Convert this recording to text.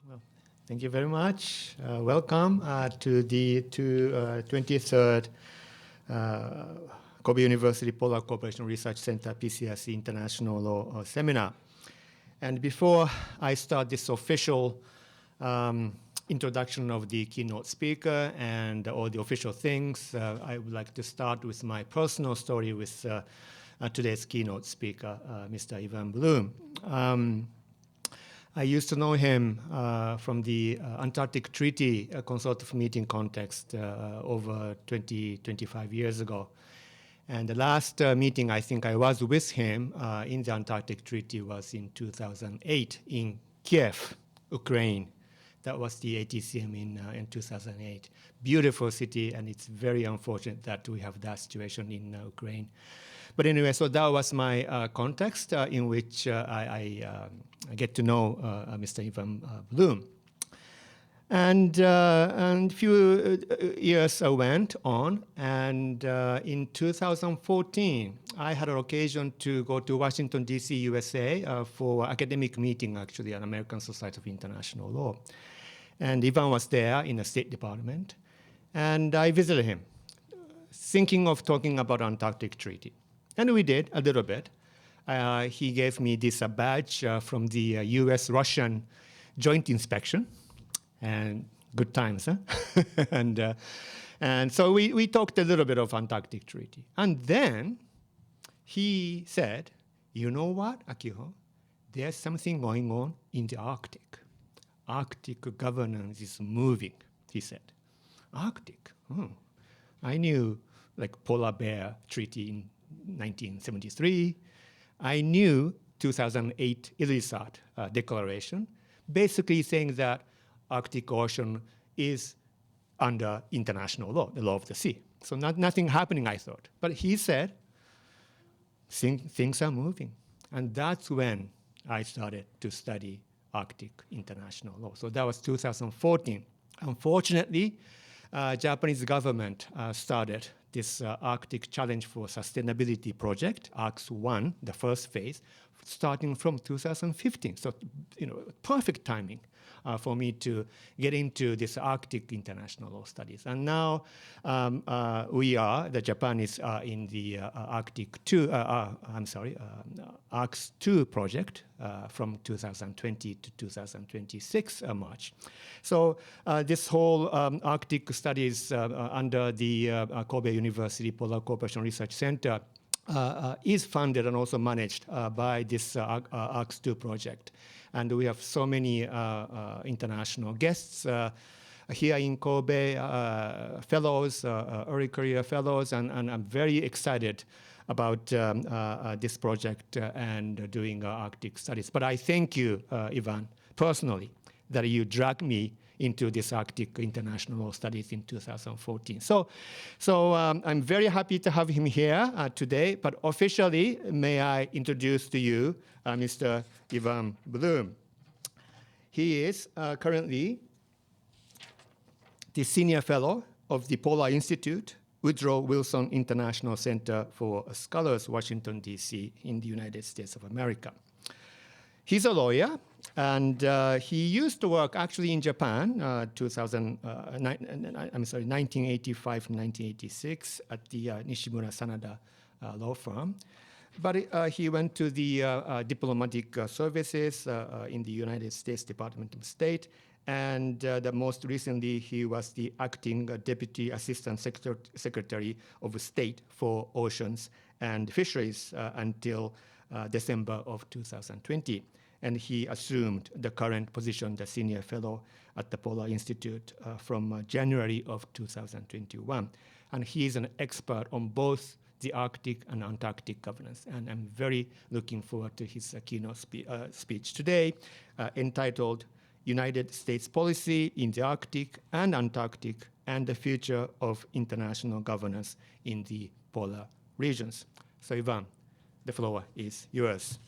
Well, thank you very much. Welcome to the 23rd Kobe University Polar Cooperation Research Center PCRC International Law Seminar. And before I start this official introduction of the keynote speaker and all the official things, I would like to start with my personal story with today's keynote speaker, Mr. Ivan Bloom. I used to know him from the Antarctic Treaty Consultative Meeting context over 25 years ago. And the last meeting I think I was with him in the Antarctic Treaty was in 2008 in Kiev, Ukraine. That was the ATCM in 2008. Beautiful city, and it's very unfortunate that we have that situation in Ukraine. But anyway, so that was my context in which I get to know Mr. Ivan Bloom. And a few years went on, and in 2014, I had an occasion to go to Washington, D.C., USA for academic meeting, actually, at American Society of International Law. And Ivan was there in the State Department, and I visited him, thinking of talking about Antarctic Treaty. And we did a little bit. He gave me this badge from the U.S.-Russian joint inspection, and good times, huh? and so we talked a little bit of Antarctic Treaty. And then he said, you know what, Akiho? There's something going on in the Arctic. Arctic governance is moving, he said. Arctic? Oh. I knew like Polar Bear Treaty in 1973. I knew 2008 Ilulissat Declaration, basically saying that Arctic Ocean is under international law, the law of the sea. So nothing happening, I thought. But he said, things are moving. And that's when I started to study Arctic international law. So that was 2014. Unfortunately, Japanese government started this Arctic Challenge for Sustainability project, ARCS-1, the first phase, starting from 2015. So, perfect timing for me to get into this Arctic international law studies. And now Japan is in the ARCS-2 project from 2020 to 2026 March. So this whole Arctic studies under the Kobe University Polar Cooperation Research Center is funded and also managed by this ARCS-2 project. And we have so many international guests here in Kobe, fellows, early career fellows, and I'm very excited about this project and doing Arctic studies. But I thank you, Ivan, personally, that you dragged me into this Arctic international law studies in 2014. So I'm very happy to have him here today, but officially, may I introduce to you Mr. Ivan Bloom. He is currently the Senior Fellow of the Polar Institute, Woodrow Wilson International Center for Scholars, Washington, D.C., in the United States of America. He's a lawyer, and he used to work actually in Japan, 1985, 1986, at the Nishimura Sanada law firm. But he went to the diplomatic services in the United States Department of State, and most recently he was the acting Deputy Assistant Secretary of State for Oceans and Fisheries until December of 2020. And he assumed the current position, the Senior Fellow at the Polar Institute from January of 2021. And he is an expert on both the Arctic and Antarctic governance. And I'm very looking forward to his keynote speech today, entitled United States Policy in the Arctic and Antarctic and the Future of International Governance in the Polar Regions. So Ivan, the floor is yours.